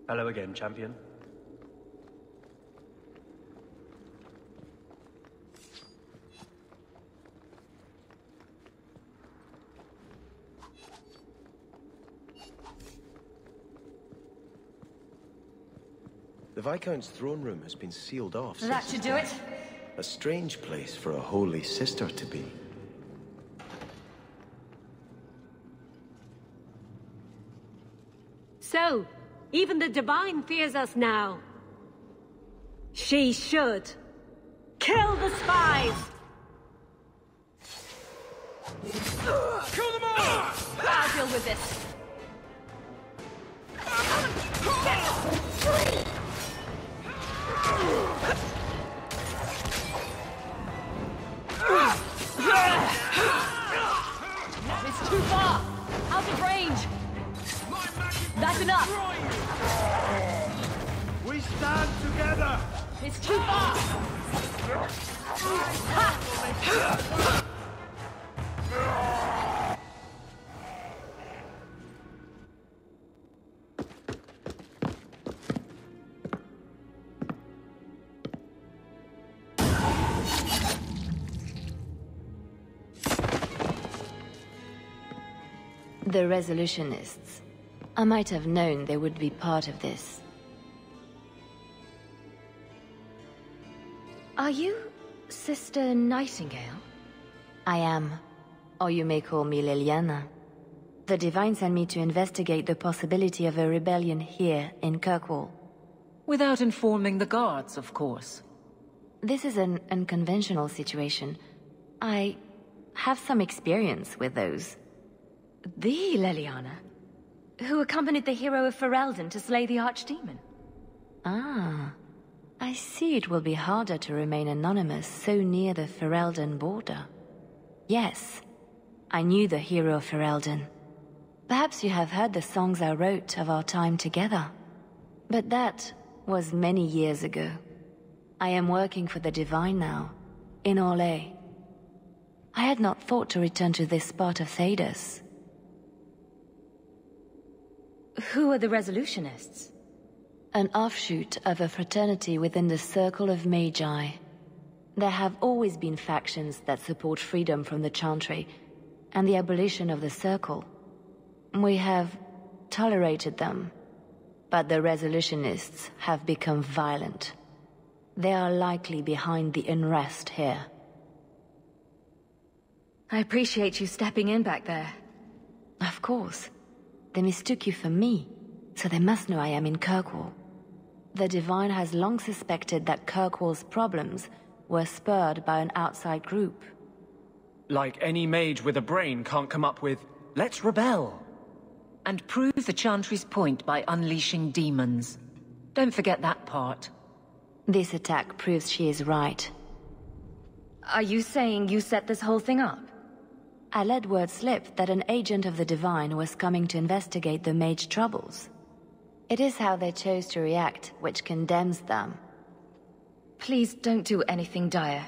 Hello again, champion. The Viscount's throne room has been sealed off. That should do it. A strange place for a holy sister to be. So, even the Divine fears us now. She should. Kill the spies! Kill them all! I'll deal with this. It's too far! Out of range! That's enough! We stand together! It's too far! Ha! The Resolutionists. I might have known they would be part of this. Are you Sister Nightingale? I am. Or you may call me Leliana. The Divine sent me to investigate the possibility of a rebellion here in Kirkwall. Without informing the guards, of course. This is an unconventional situation. I have some experience with those. The Leliana? Who accompanied the hero of Ferelden to slay the Archdemon? Ah. I see it will be harder to remain anonymous so near the Ferelden border. Yes. I knew the hero of Ferelden. Perhaps you have heard the songs I wrote of our time together. But that was many years ago. I am working for the Divine now, in Orlais. I had not thought to return to this part of Thedas. Who are the Resolutionists? An offshoot of a fraternity within the Circle of Magi. There have always been factions that support freedom from the Chantry and the abolition of the Circle. We have tolerated them, but the Resolutionists have become violent. They are likely behind the unrest here. I appreciate you stepping in back there. Of course. They mistook you for me, so they must know I am in Kirkwall. The Divine has long suspected that Kirkwall's problems were spurred by an outside group. Like any mage with a brain can't come up with, let's rebel. And prove the Chantry's point by unleashing demons. Don't forget that part. This attack proves she is right. Are you saying you set this whole thing up? I let word slip that an agent of the Divine was coming to investigate the mage troubles. It is how they chose to react which condemns them. Please don't do anything dire.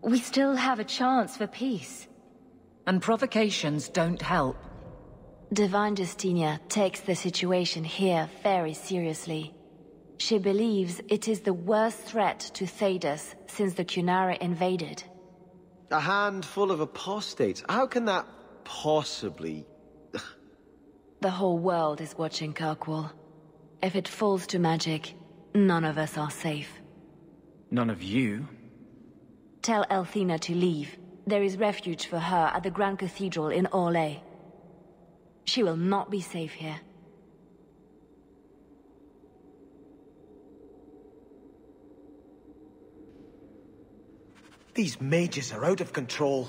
We still have a chance for peace. And provocations don't help. Divine Justinia takes the situation here very seriously. She believes it is the worst threat to Thedas since the Cunara invaded. A handful of apostates. How can that possibly... The whole world is watching Kirkwall. If it falls to magic, none of us are safe. None of you? Tell Elthina to leave. There is refuge for her at the Grand Cathedral in Orlais. She will not be safe here. These mages are out of control.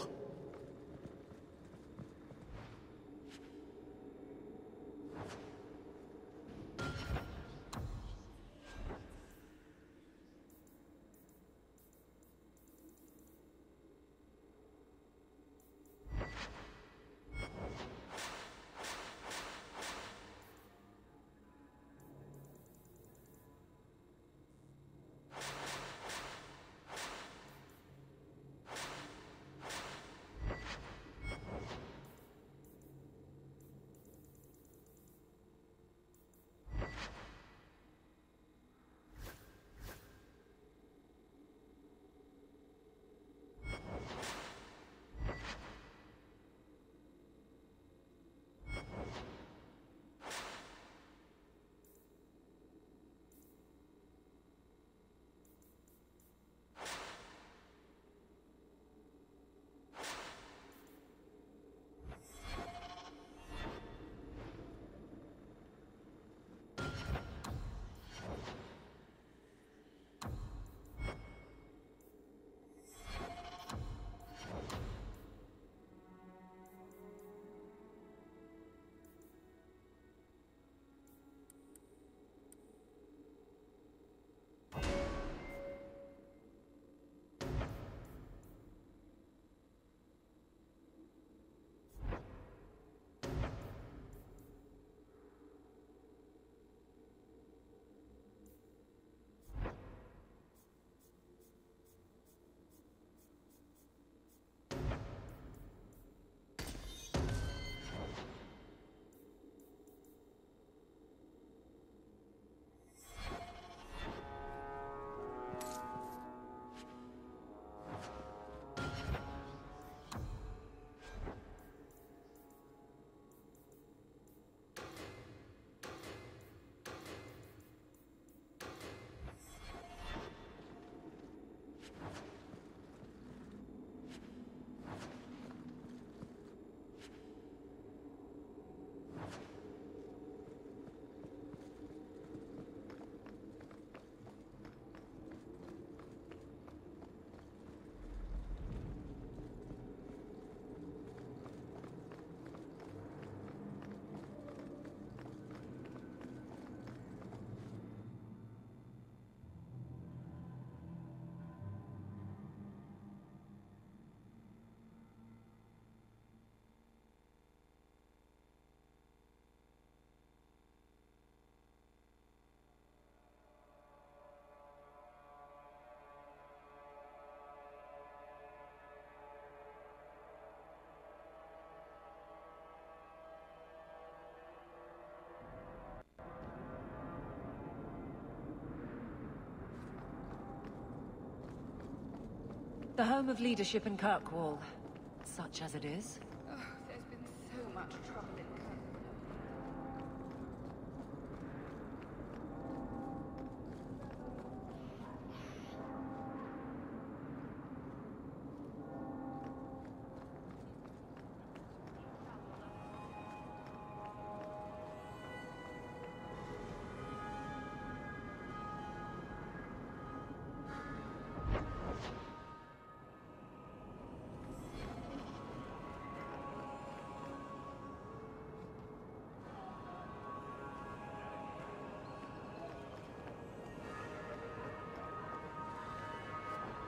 The home of leadership in Kirkwall. Such as it is. Oh, there's been so much trouble in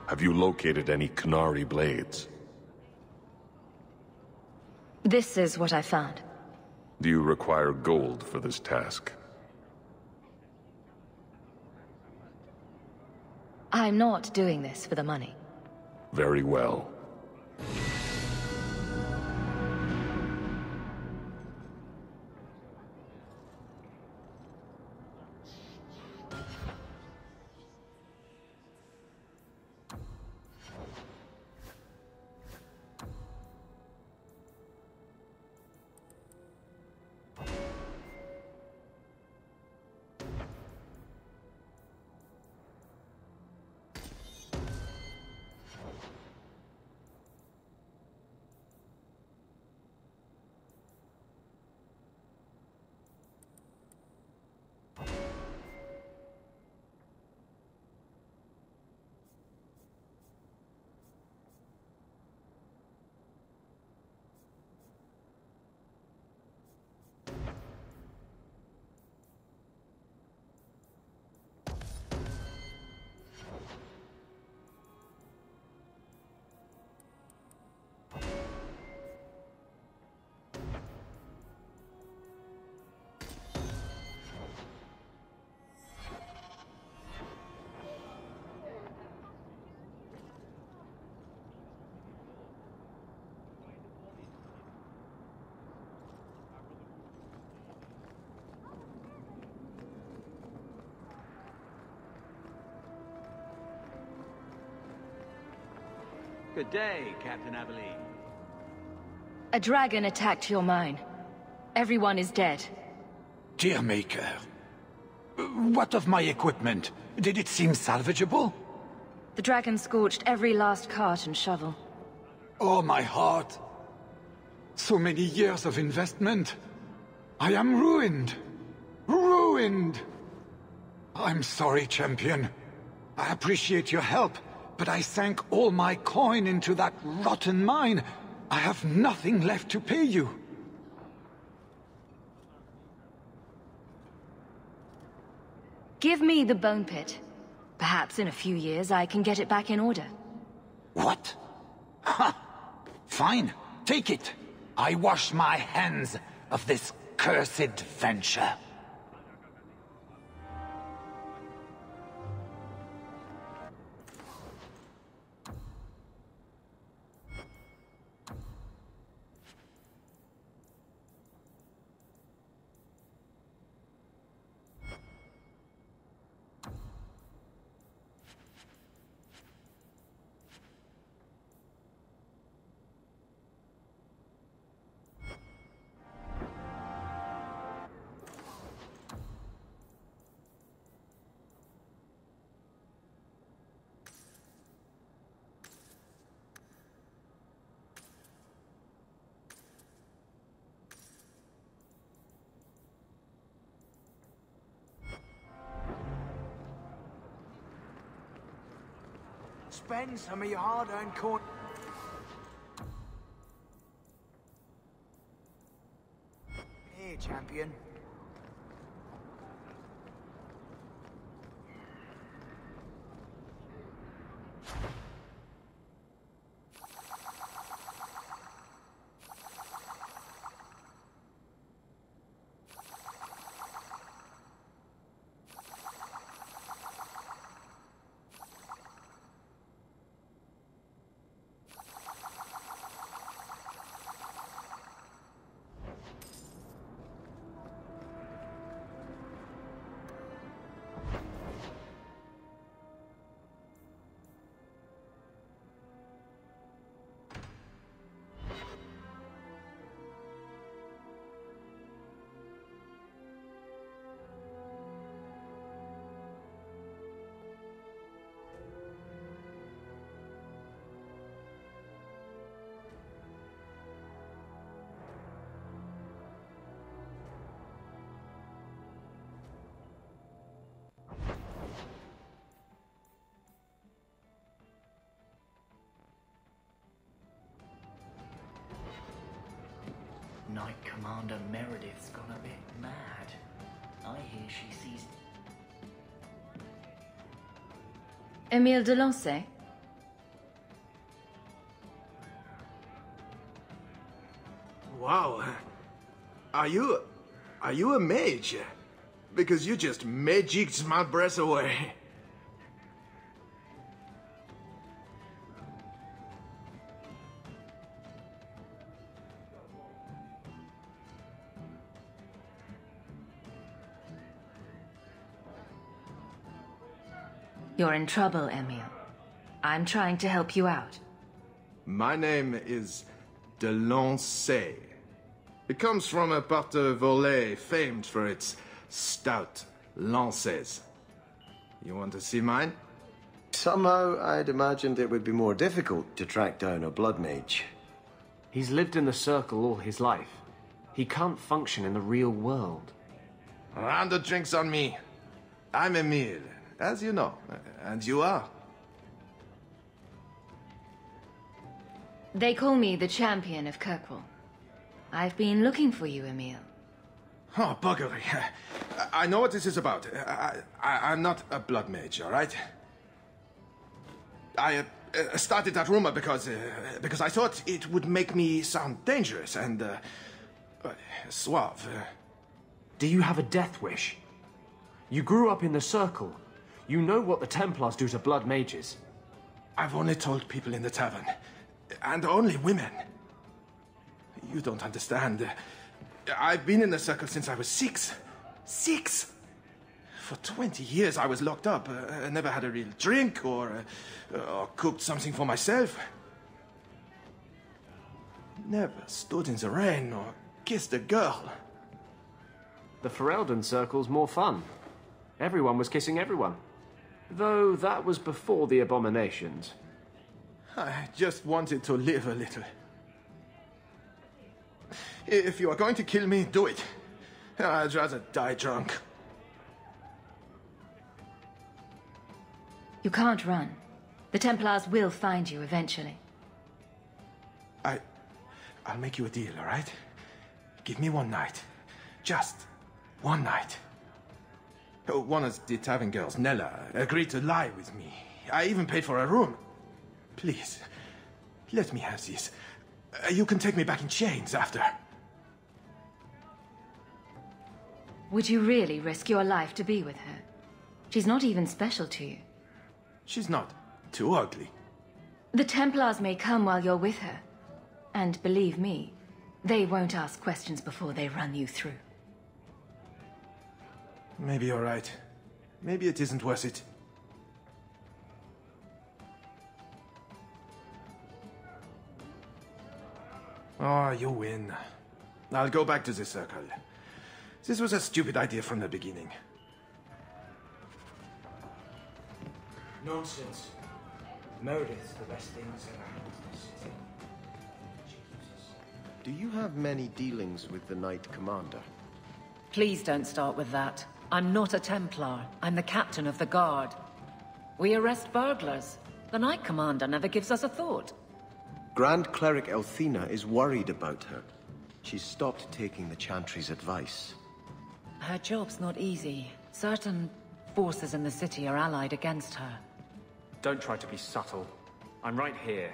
Have you located any Qunari blades? This is what I found. Do you require gold for this task? I'm not doing this for the money. Very well. Good day, Captain Aveline. A dragon attacked your mine. Everyone is dead. Dear Maker, what of my equipment? Did it seem salvageable? The dragon scorched every last cart and shovel. Oh, my heart. So many years of investment. I am ruined. Ruined! I'm sorry, champion. I appreciate your help, but I sank all my coin into that rotten mine. I have nothing left to pay you. Give me the bone pit. Perhaps in a few years I can get it back in order. What? Ha! Fine, take it. I wash my hands of this cursed venture. Spend some of your hard-earned coin. Here, champion. Knight Commander Meredith's gone a bit mad. I hear she sees... Emile de Lancey? Wow. Are you a mage? Because you just magicked my breath away. You're in trouble, Emile. I'm trying to help you out. My name is de Lancey. It comes from a Porte-Volet famed for its stout lances. You want to see mine? Somehow, I'd imagined it would be more difficult to track down a blood mage. He's lived in the Circle all his life. He can't function in the real world. Round of drinks on me. I'm Emile, as you know. And you are? They call me the champion of Kirkwall. I've been looking for you, Emile. Oh, buggery. I know what this is about. I'm not a blood mage, all right? I started that rumor because I thought it would make me sound dangerous and suave. Do you have a death wish? You grew up in the Circle. You know what the Templars do to blood mages. I've only told people in the tavern. And only women. You don't understand. I've been in the Circle since I was 6. 6! For 20 years I was locked up. I never had a real drink or cooked something for myself. Never stood in the rain or kissed a girl. The Ferelden Circle's more fun. Everyone was kissing everyone. Though that was before the abominations. I just wanted to live a little. If you are going to kill me, do it. I'd rather die drunk. You can't run. The Templars will find you eventually. I'll make you a deal, all right? Give me one night. Just one night. One of the tavern girls, Nella, agreed to lie with me. I even paid for a room. Please, let me have this. You can take me back in chains after. Would you really risk your life to be with her? She's not even special to you. She's not too ugly. The Templars may come while you're with her. And believe me, they won't ask questions before they run you through. Maybe you're right. Maybe it isn't worth it. Oh, you win. I'll go back to the Circle. This was a stupid idea from the beginning. Nonsense. Meredith's the best things ever happened to this city. Do you have many dealings with the Knight Commander? Please don't start with that. I'm not a Templar. I'm the captain of the guard. We arrest burglars. The Knight Commander never gives us a thought. Grand Cleric Elthina is worried about her. She's stopped taking the Chantry's advice. Her job's not easy. Certain forces in the city are allied against her. Don't try to be subtle. I'm right here.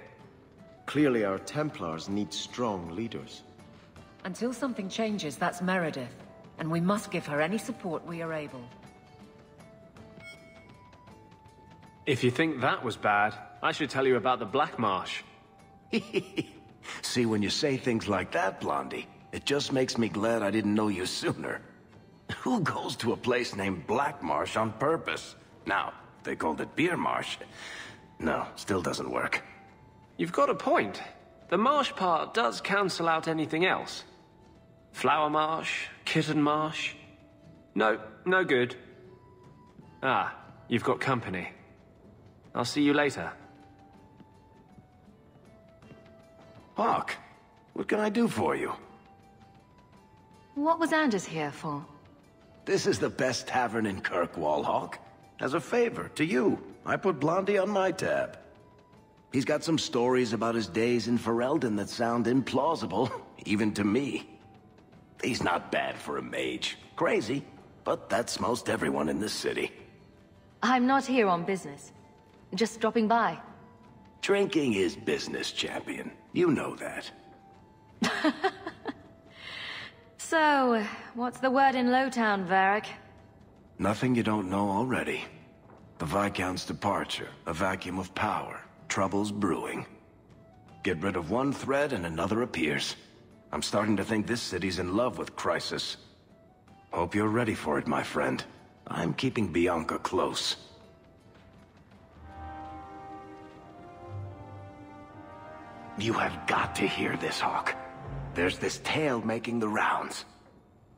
Clearly our Templars need strong leaders. Until something changes, that's Meredith. And we must give her any support we are able. If you think that was bad, I should tell you about the Black Marsh. See, when you say things like that, Blondie, it just makes me glad I didn't know you sooner. Who goes to a place named Black Marsh on purpose? Now, if they called it Beer Marsh. No, still doesn't work. You've got a point. The marsh part does cancel out anything else. Flower Marsh, Kitten Marsh. No, no good. Ah, you've got company. I'll see you later. Hawke, what can I do for you? What was Anders here for? This is the best tavern in Kirkwall, Hawke. As a favor to you, I put Blondie on my tab. He's got some stories about his days in Ferelden that sound implausible, even to me. He's not bad for a mage. Crazy, but that's most everyone in this city. I'm not here on business. Just dropping by. Drinking is business, champion. You know that. So, what's the word in Lowtown, Varric? Nothing you don't know already. The Viscount's departure, a vacuum of power, troubles brewing. Get rid of one thread and another appears. I'm starting to think this city's in love with Crisis. Hope you're ready for it, my friend. I'm keeping Bianca close. You have got to hear this, Hawke. There's this tale making the rounds.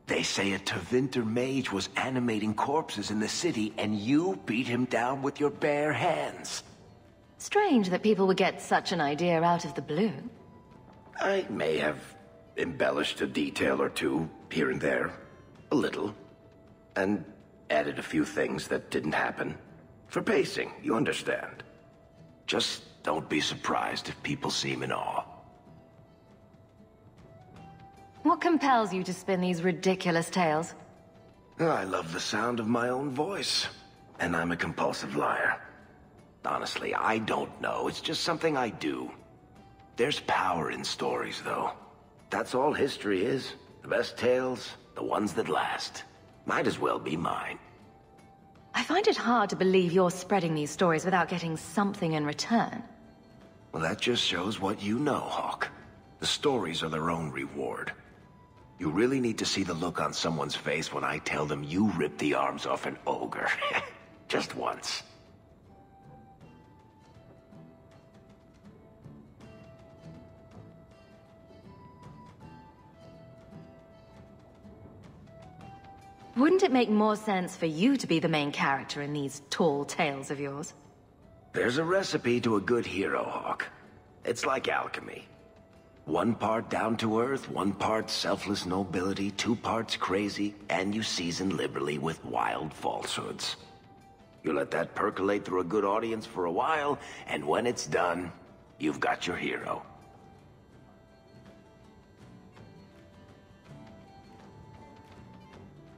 They say a Tevinter mage was animating corpses in the city, and you beat him down with your bare hands. Strange that people would get such an idea out of the blue. I may have embellished a detail or two, here and there. A little. And added a few things that didn't happen. For pacing, you understand. Just don't be surprised if people seem in awe. What compels you to spin these ridiculous tales? I love the sound of my own voice. And I'm a compulsive liar. Honestly, I don't know. It's just something I do. There's power in stories, though. That's all history is. The best tales, the ones that last. Might as well be mine. I find it hard to believe you're spreading these stories without getting something in return. Well, that just shows what you know, Hawke. The stories are their own reward. You really need to see the look on someone's face when I tell them you ripped the arms off an ogre. Just once. Wouldn't it make more sense for you to be the main character in these tall tales of yours? There's a recipe to a good hero, Hawke. It's like alchemy. 1 part down to earth, 1 part selfless nobility, 2 parts crazy, and you season liberally with wild falsehoods. You let that percolate through a good audience for a while, and when it's done, you've got your hero.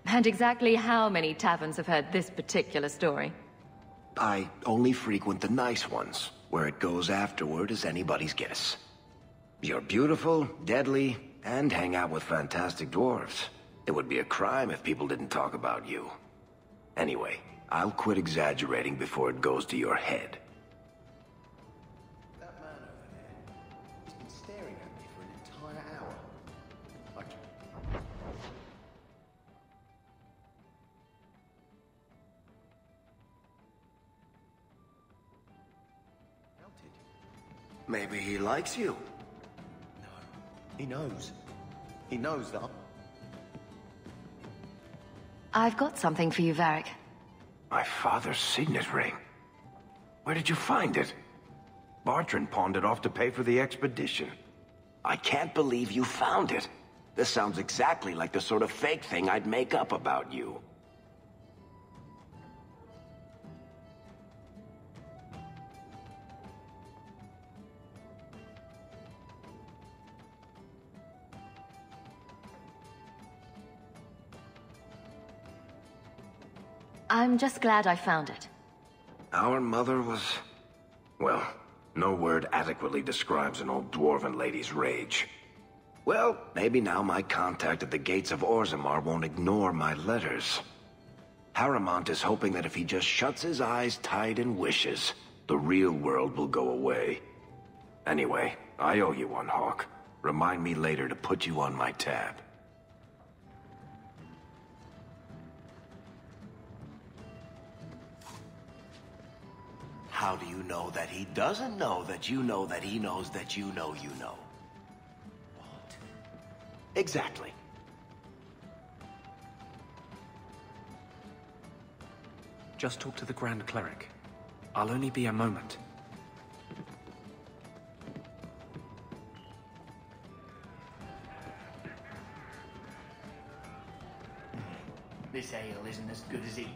And exactly how many taverns have heard this particular story? I only frequent the nice ones. Where it goes afterward is anybody's guess. You're beautiful, deadly, and hang out with fantastic dwarves. It would be a crime if people didn't talk about you. Anyway, I'll quit exaggerating before it goes to your head. That man over there, he's been staring at me for an entire hour. Maybe he likes you. He knows. He knows that. I've got something for you, Varric. My father's signet ring. Where did you find it? Bartrand pawned it off to pay for the expedition. I can't believe you found it. This sounds exactly like the sort of fake thing I'd make up about you. I'm just glad I found it. Our mother was... well, no word adequately describes an old dwarven lady's rage. Well, maybe now my contact at the gates of Orzammar won't ignore my letters. Harrimont is hoping that if he just shuts his eyes tight and wishes, the real world will go away. Anyway, I owe you one, Hawke. Remind me later to put you on my tab. How do you know that he doesn't know that you know that he knows that you know you know? What? Exactly. Just talk to the Grand Cleric. I'll only be a moment. This ale isn't as good as it.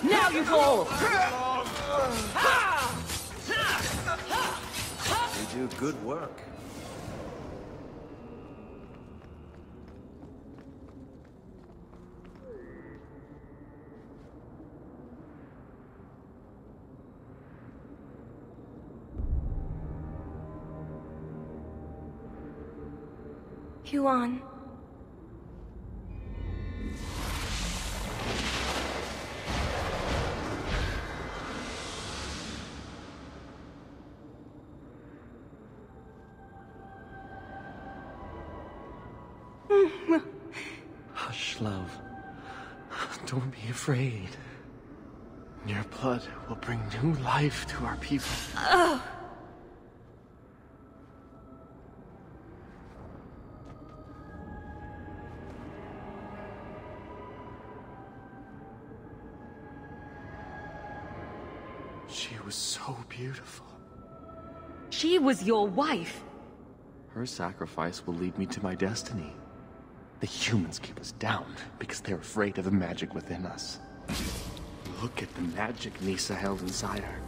Now you fall! They do good work. Huan. Hush, love. Don't be afraid. Your blood will bring new life to our people. Oh. She was so beautiful. She was your wife. Her sacrifice will lead me to my destiny. The humans keep us down because they're afraid of the magic within us. Look at the magic Nisa held inside her.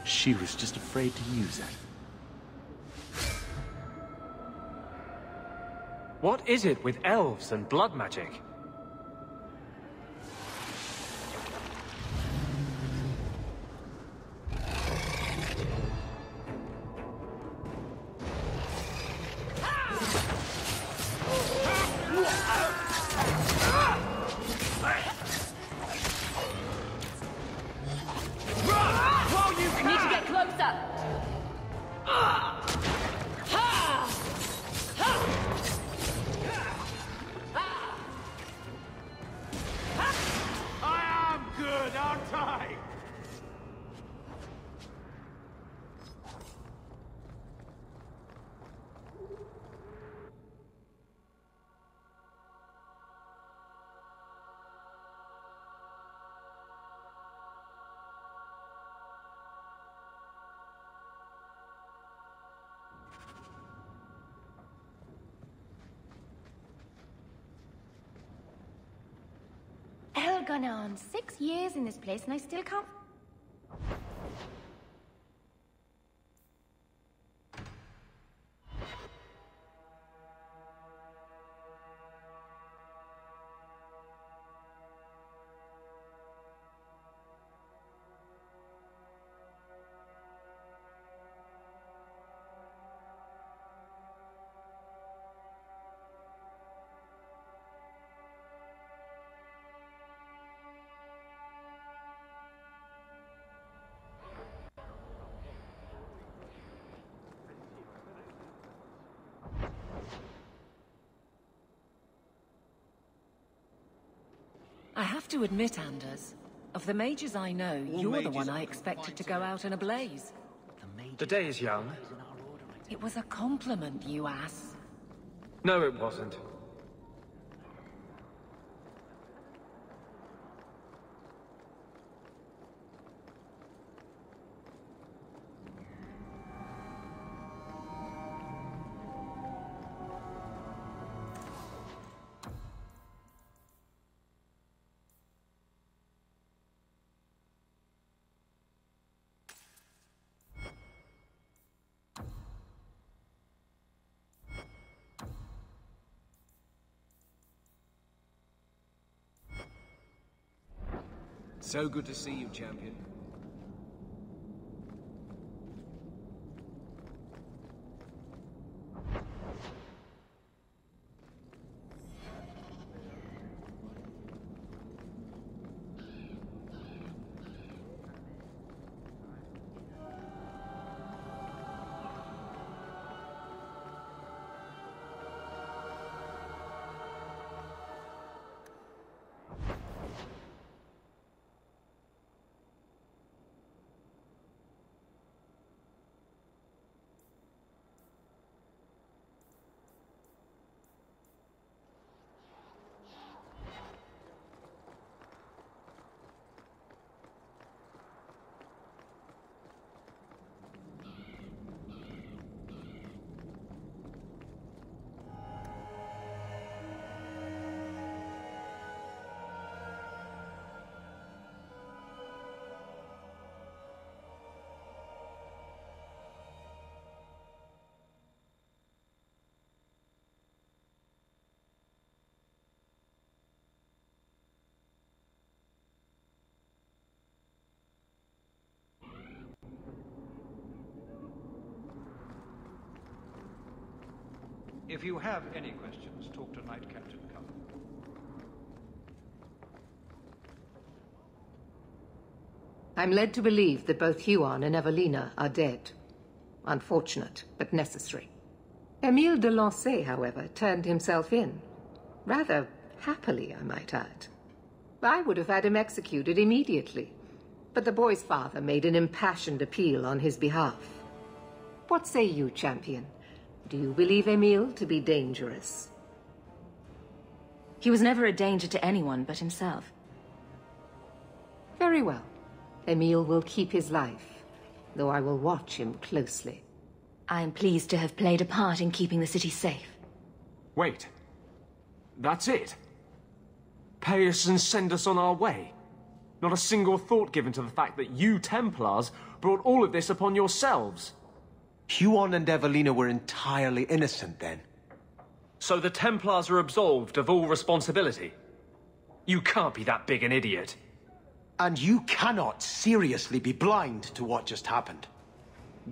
She was just afraid to use it. What is it with elves and blood magic? Elganon, 6 years in this place and I still can't... I have to admit, Anders, of the mages I know, you're the one I expected to go out in a blaze. The day is young. It was a compliment, you ass. No, it wasn't. So good to see you, champion. If you have any questions, talk to Knight Captain Cullen. I'm led to believe that both Huon and Evelina are dead. Unfortunate, but necessary. Emile de Lancey, however, turned himself in. Rather happily, I might add. I would have had him executed immediately, but the boy's father made an impassioned appeal on his behalf. What say you, champion? Do you believe Emile to be dangerous? He was never a danger to anyone but himself. Very well. Emile will keep his life, though I will watch him closely. I am pleased to have played a part in keeping the city safe. Wait. That's it? Pay us and send us on our way? Not a single thought given to the fact that you Templars brought all of this upon yourselves? Huon and Evelina were entirely innocent then. So the Templars are absolved of all responsibility? You can't be that big an idiot. And you cannot seriously be blind to what just happened.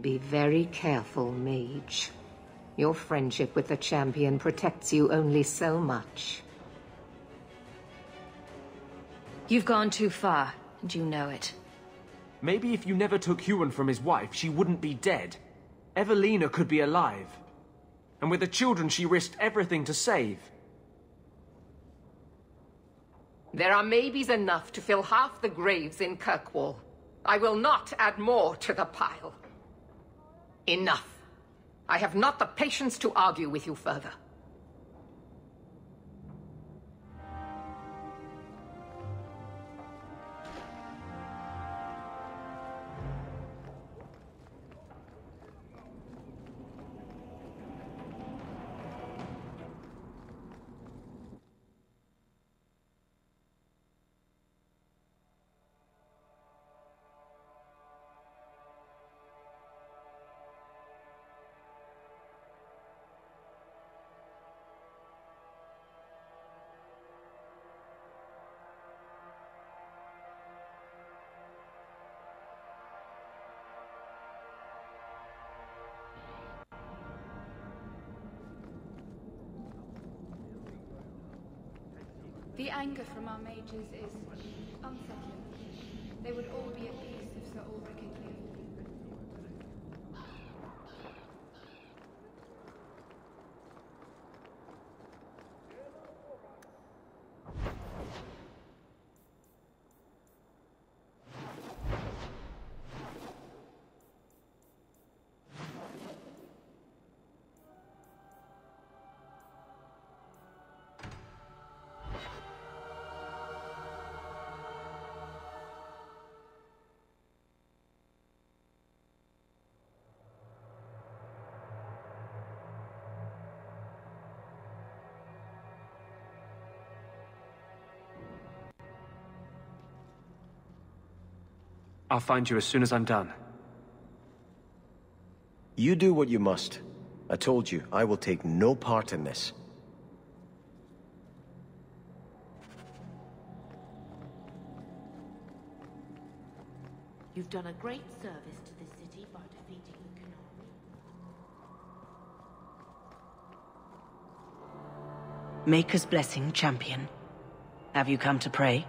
Be very careful, mage. Your friendship with the champion protects you only so much. You've gone too far, and you know it. Maybe if you never took Huon from his wife, she wouldn't be dead. Evelina could be alive. And with the children she risked everything to save. There are maybes enough to fill half the graves in Kirkwall. I will not add more to the pile. Enough. I have not the patience to argue with you further. The anger from our mages is unsettling. They would all be at peace if Sir Ulrich had lived. I'll find you as soon as I'm done. You do what you must. I told you, I will take no part in this. You've done a great service to the city by defeating the Qunari. Maker's blessing, champion. Have you come to pray?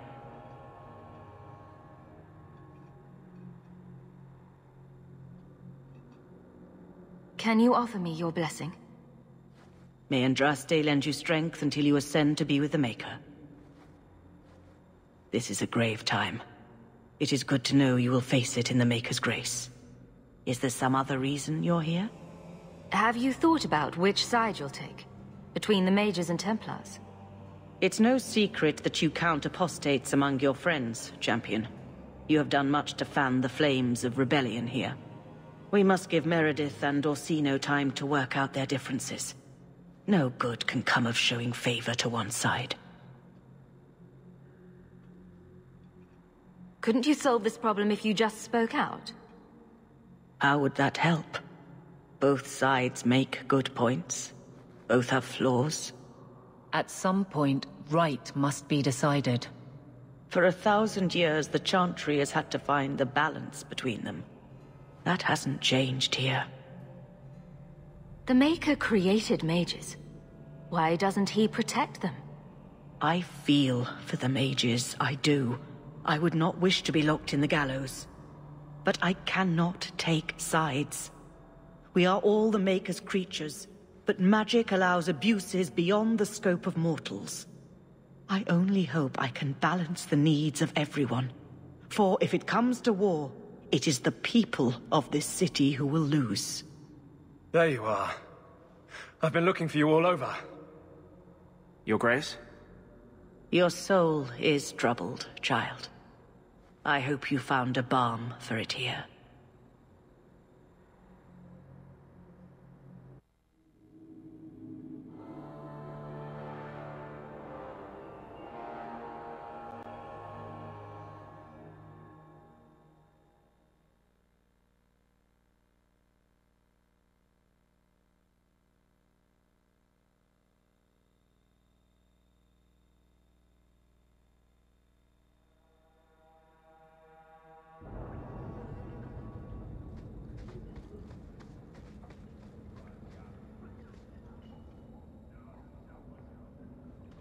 Can you offer me your blessing? May Andraste lend you strength until you ascend to be with the Maker. This is a grave time. It is good to know you will face it in the Maker's grace. Is there some other reason you're here? Have you thought about which side you'll take? Between the Mages and Templars? It's no secret that you count apostates among your friends, champion. You have done much to fan the flames of rebellion here. We must give Meredith and Orsino time to work out their differences. No good can come of showing favor to one side. Couldn't you solve this problem if you just spoke out? How would that help? Both sides make good points. Both have flaws. At some point, right must be decided. For 1,000 years, the Chantry has had to find the balance between them. That hasn't changed here. The Maker created mages. Why doesn't he protect them? I feel for the mages, I do. I would not wish to be locked in the gallows. But I cannot take sides. We are all the Maker's creatures, but magic allows abuses beyond the scope of mortals. I only hope I can balance the needs of everyone. For if it comes to war, it is the people of this city who will lose. There you are. I've been looking for you all over. Your Grace? Your soul is troubled, child. I hope you found a balm for it here.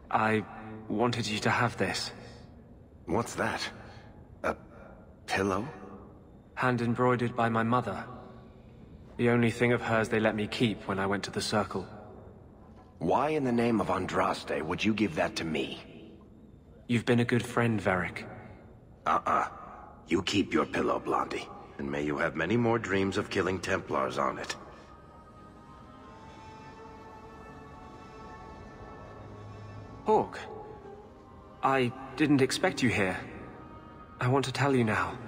I wanted you to have this. What's that? A pillow? Hand embroidered by my mother. The only thing of hers they let me keep when I went to the Circle. Why in the name of Andraste would you give that to me? You've been a good friend, Varric. You keep your pillow, Blondie. And may you have many more dreams of killing Templars on it. Hawke, I didn't expect you here. I want to tell you now.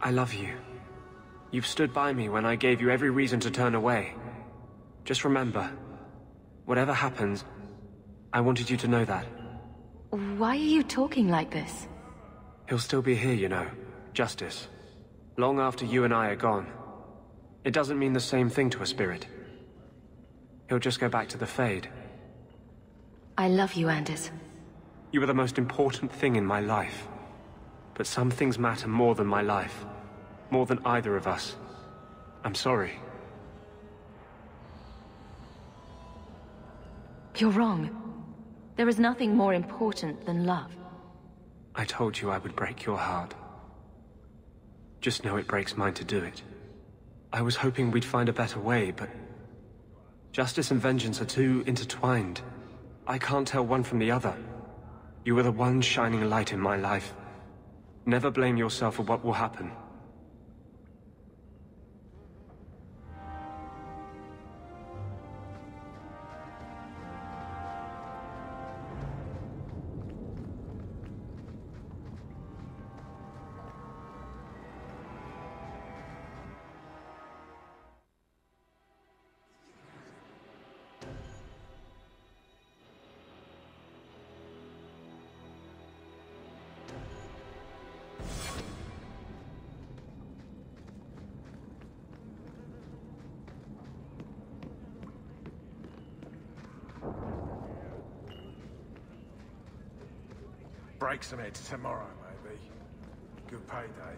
I love you. You've stood by me when I gave you every reason to turn away. Just remember, whatever happens, I wanted you to know that. Why are you talking like this? He'll still be here, you know. Justice. Long after you and I are gone. It doesn't mean the same thing to a spirit. He'll just go back to the Fade. I love you, Anders. You were the most important thing in my life. But some things matter more than my life. More than either of us. I'm sorry. You're wrong. There is nothing more important than love. I told you I would break your heart. Just know it breaks mine to do it. I was hoping we'd find a better way, but... justice and vengeance are too intertwined. I can't tell one from the other. You were the one shining light in my life. Never blame yourself for what will happen. Break some heads tomorrow, maybe. Good payday.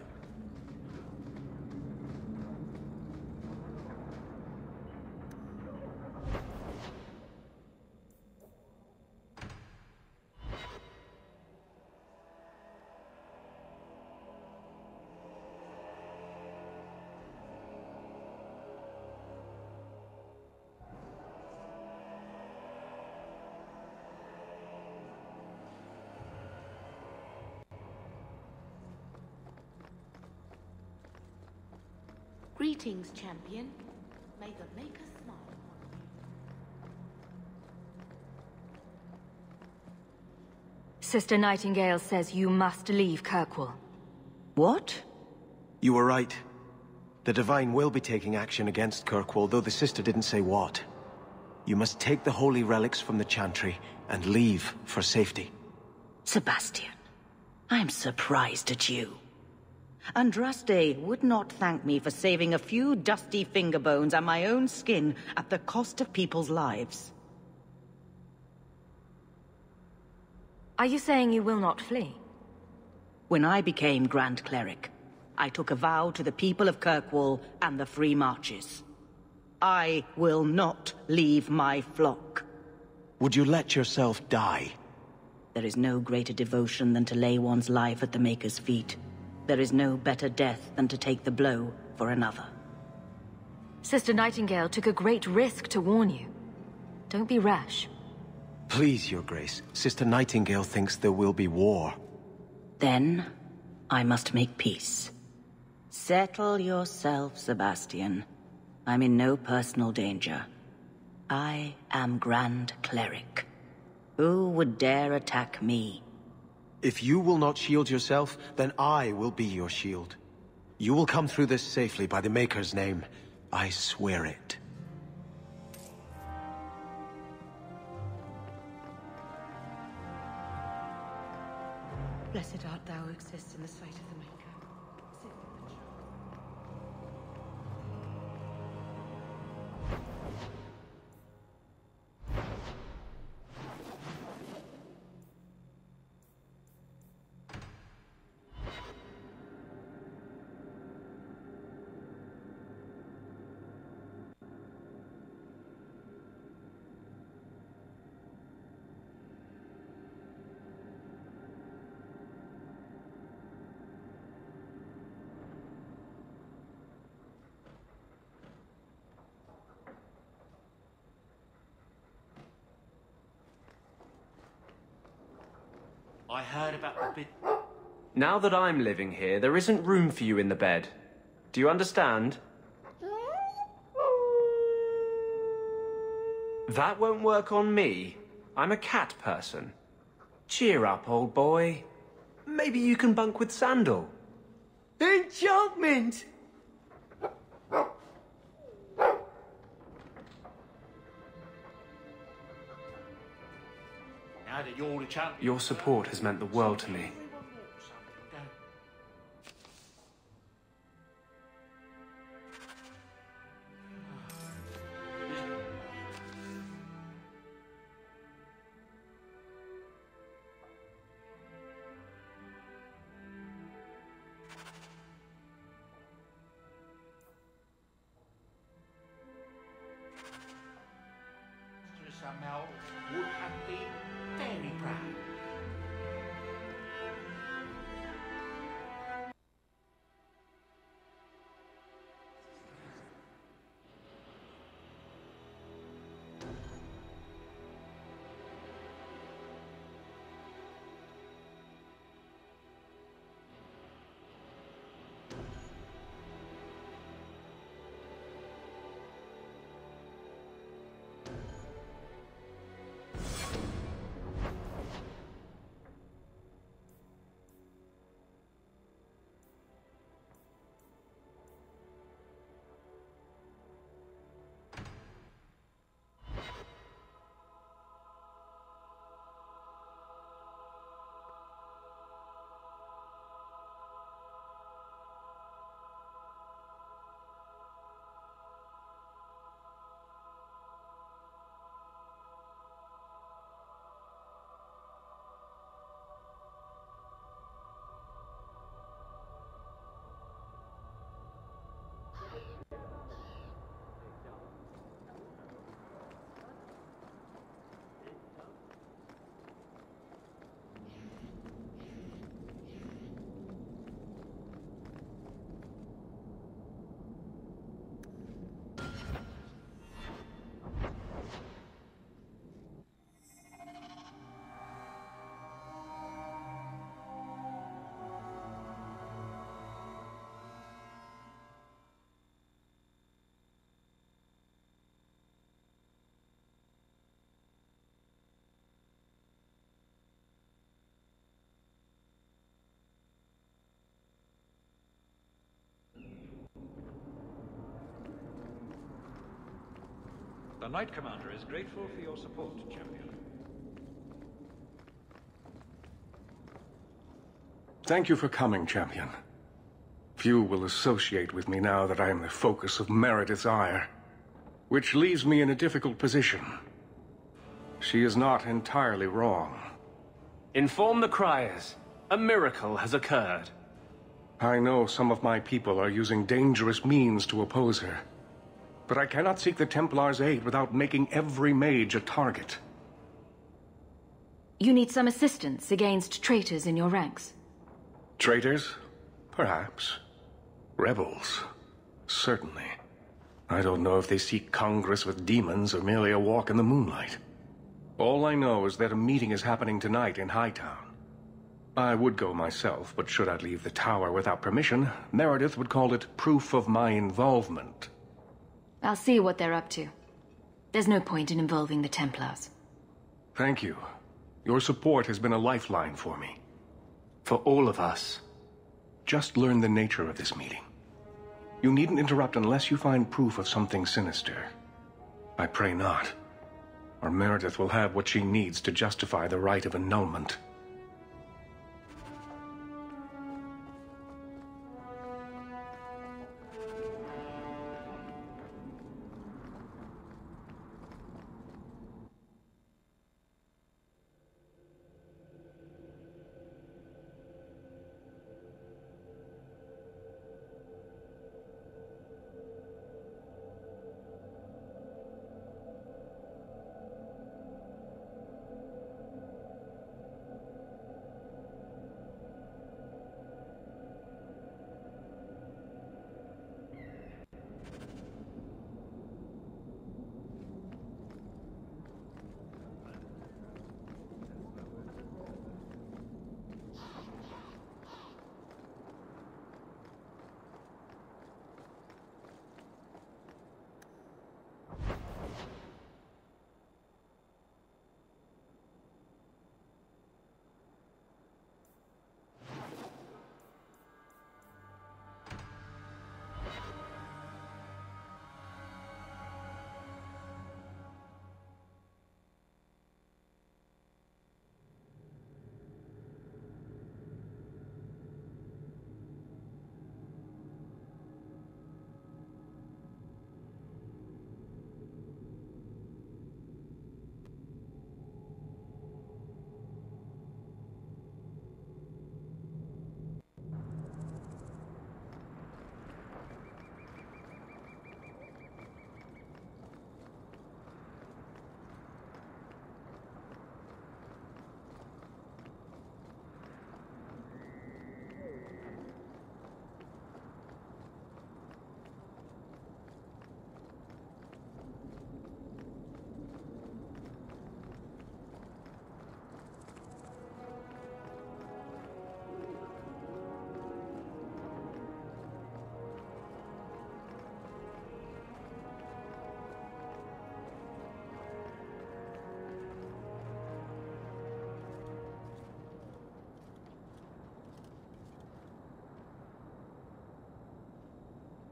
Greetings, champion. May the Maker smile upon you. Sister Nightingale says you must leave Kirkwall. What? You were right. The Divine will be taking action against Kirkwall, though the sister didn't say what. You must take the holy relics from the Chantry and leave for safety. Sebastian, I'm surprised at you. Andraste would not thank me for saving a few dusty finger bones and my own skin at the cost of people's lives. Are you saying you will not flee? When I became Grand Cleric, I took a vow to the people of Kirkwall and the Free Marches. I will not leave my flock. Would you let yourself die? There is no greater devotion than to lay one's life at the Maker's feet. There is no better death than to take the blow for another. Sister Nightingale took a great risk to warn you. Don't be rash. Please, Your Grace. Sister Nightingale thinks there will be war. Then, I must make peace. Settle yourself, Sebastian. I'm in no personal danger. I am Grand Cleric. Who would dare attack me? If you will not shield yourself, then I will be your shield. You will come through this safely by the Maker's name. I swear it. Blessed art thou who exists in the sight of the Maker. I heard about the bit... Now that I'm living here, there isn't room for you in the bed. Do you understand? That won't work on me. I'm a cat person. Cheer up, old boy. Maybe you can bunk with Sandal. Enchantment! Now that you're the champion... Your support has meant the world to me. Somehow would have been very proud. The Knight Commander is grateful for your support, champion. Thank you for coming, champion. Few will associate with me now that I am the focus of Meredith's ire, which leaves me in a difficult position. She is not entirely wrong. Inform the criers. A miracle has occurred. I know some of my people are using dangerous means to oppose her. But I cannot seek the Templars' aid without making every mage a target. You need some assistance against traitors in your ranks. Traitors? Perhaps. Rebels? Certainly. I don't know if they seek congress with demons or merely a walk in the moonlight. All I know is that a meeting is happening tonight in Hightown. I would go myself, but should I leave the tower without permission, Meredith would call it proof of my involvement. I'll see what they're up to. There's no point in involving the Templars. Thank you. Your support has been a lifeline for me. For all of us. Just learn the nature of this meeting. You needn't interrupt unless you find proof of something sinister. I pray not. Or Meredith will have what she needs to justify the right of annulment.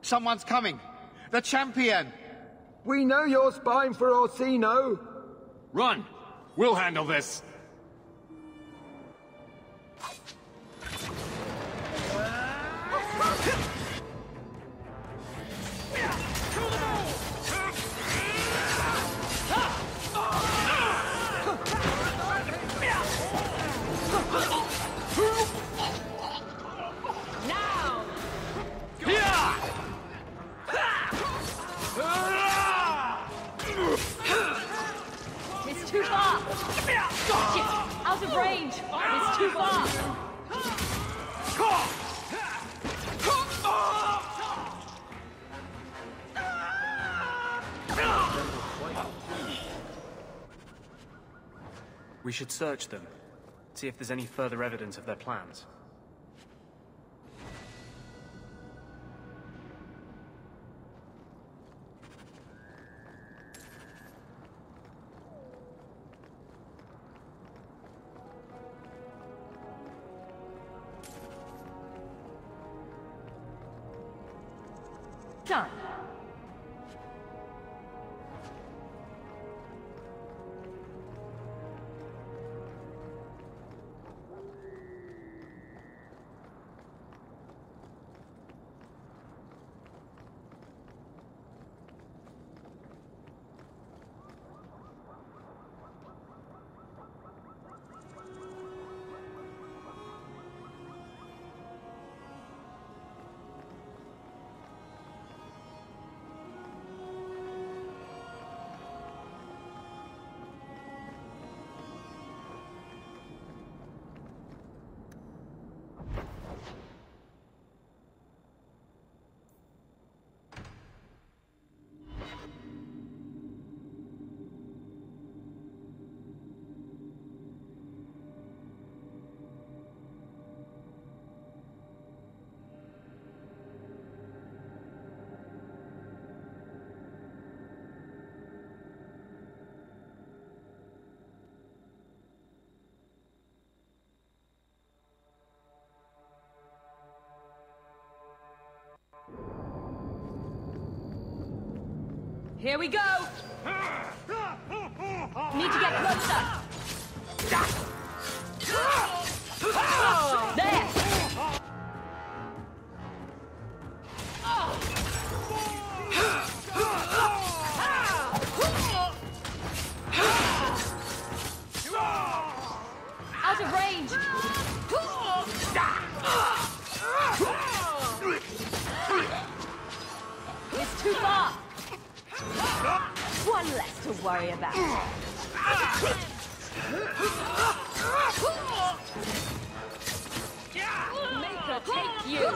Someone's coming! The champion! We know you're spying for Orsino! Run! We'll handle this! It's too far! Shit! Out of range! It's too far! We should search them. See if there's any further evidence of their plans. Done. Here we go! Need to get closer! There! Out of range! It's too far! One less to worry about. Make her take you!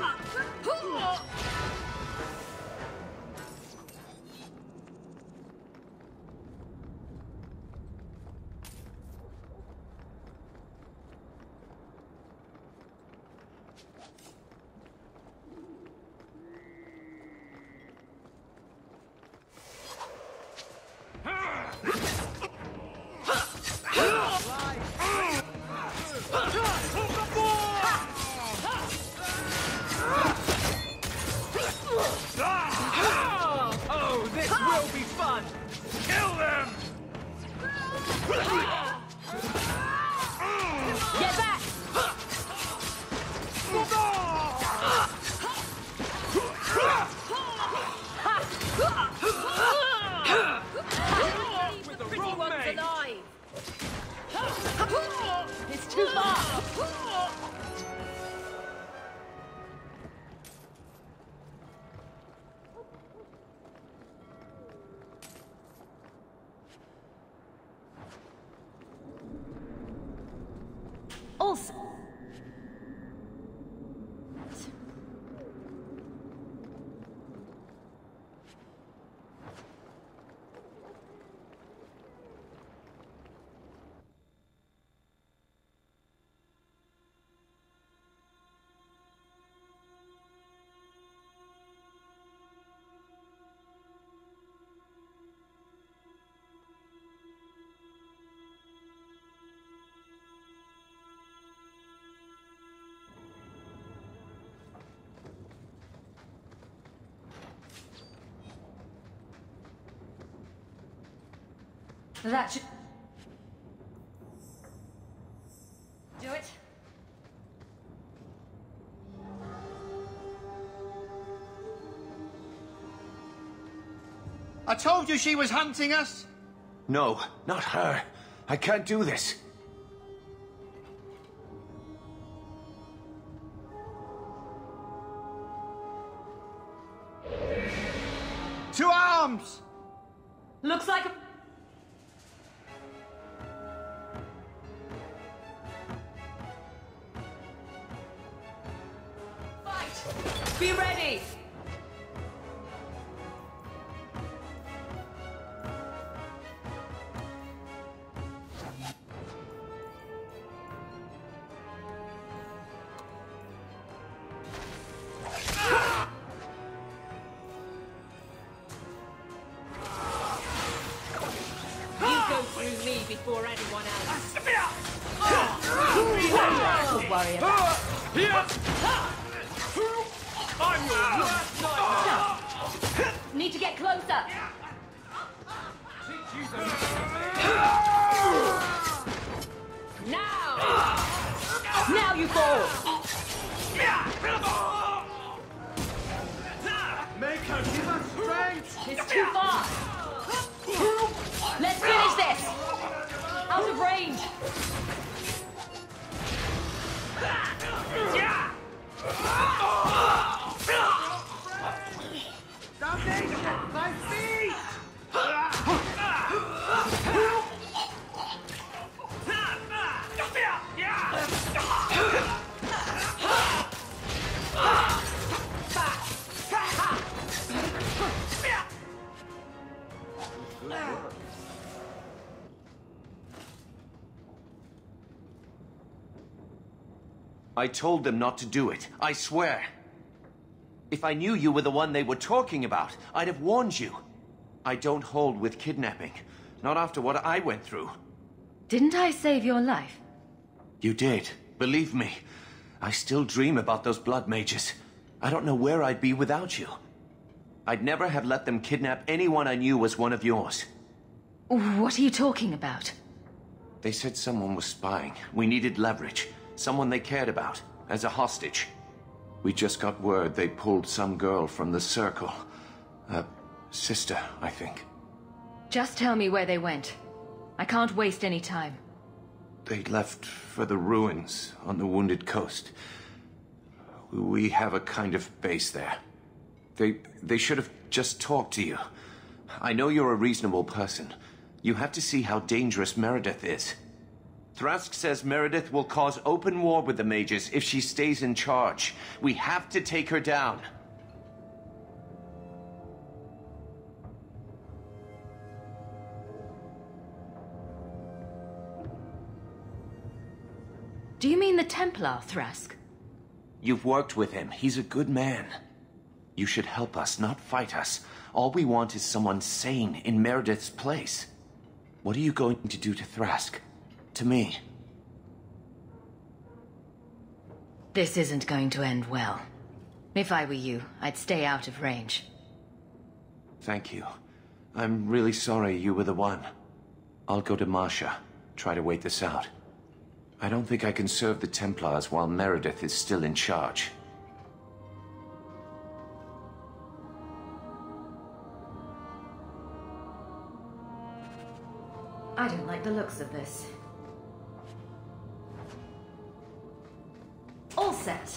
Oh, this will be fun! Kill them! Get back! With the Pretty wrong one's mate. alive! It's too far! Also... That should... do it. I told you she was hunting us! No, not her. I can't do this. To arms! Looks like a... fight! Be ready! Through me before anyone else. To worry about. I'm your worst nightmare! Need to get closer. Now! Now you fall! Make her give us strength! It's too far! Let's finish this! Out of range! Damnation! My feet! I told them not to do it. I swear. If I knew you were the one they were talking about, I'd have warned you. I don't hold with kidnapping. Not after what I went through. Didn't I save your life? You did. Believe me. I still dream about those blood mages. I don't know where I'd be without you. I'd never have let them kidnap anyone I knew was one of yours. What are you talking about? They said someone was spying. We needed leverage. Someone they cared about, as a hostage. We just got word they pulled some girl from the Circle. A sister, I think. Just tell me where they went. I can't waste any time. They left for the ruins on the Wounded Coast. We have a kind of base there. They should have just talked to you. I know you're a reasonable person. You have to see how dangerous Meredith is. Thrask says Meredith will cause open war with the mages if she stays in charge. We have to take her down. Do you mean the Templar, Thrask? You've worked with him. He's a good man. You should help us, not fight us. All we want is someone sane in Meredith's place. What are you going to do to Thrask? To me? This isn't going to end well. If I were you, I'd stay out of range. Thank you. I'm really sorry you were the one. I'll go to Marsha. Try to wait this out. I don't think I can serve the Templars while Meredith is still in charge. I don't like the looks of this. All set.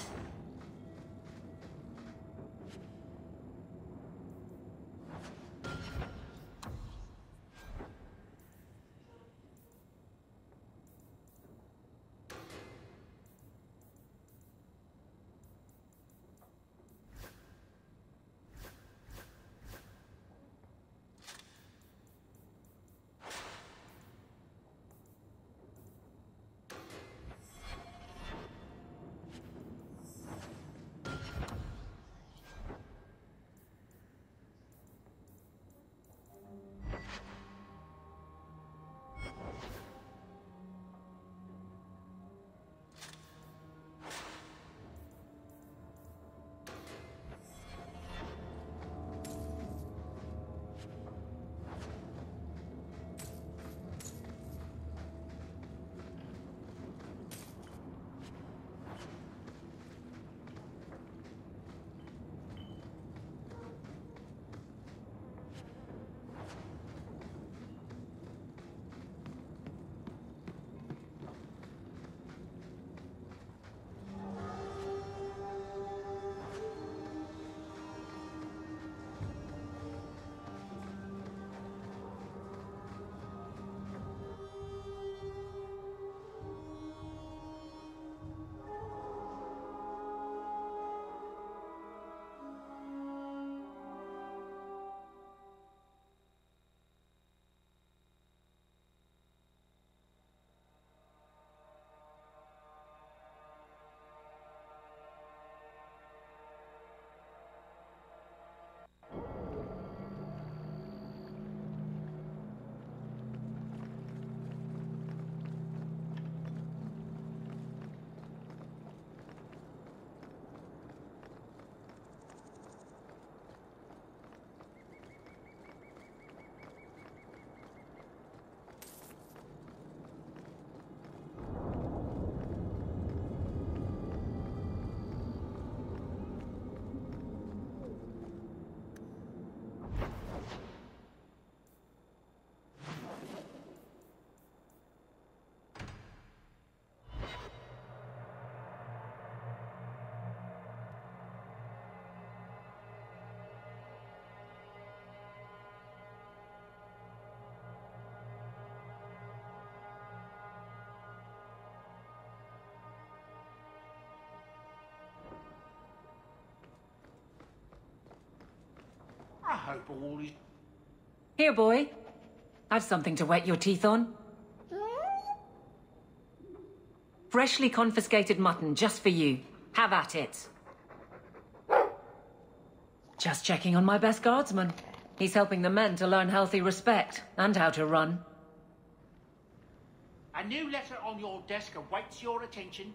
I hope all is... Here, boy. I've something to wet your teeth on. Freshly confiscated mutton, just for you. Have at it. Just checking on my best guardsman. He's helping the men to learn healthy respect, and how to run. A new letter on your desk awaits your attention.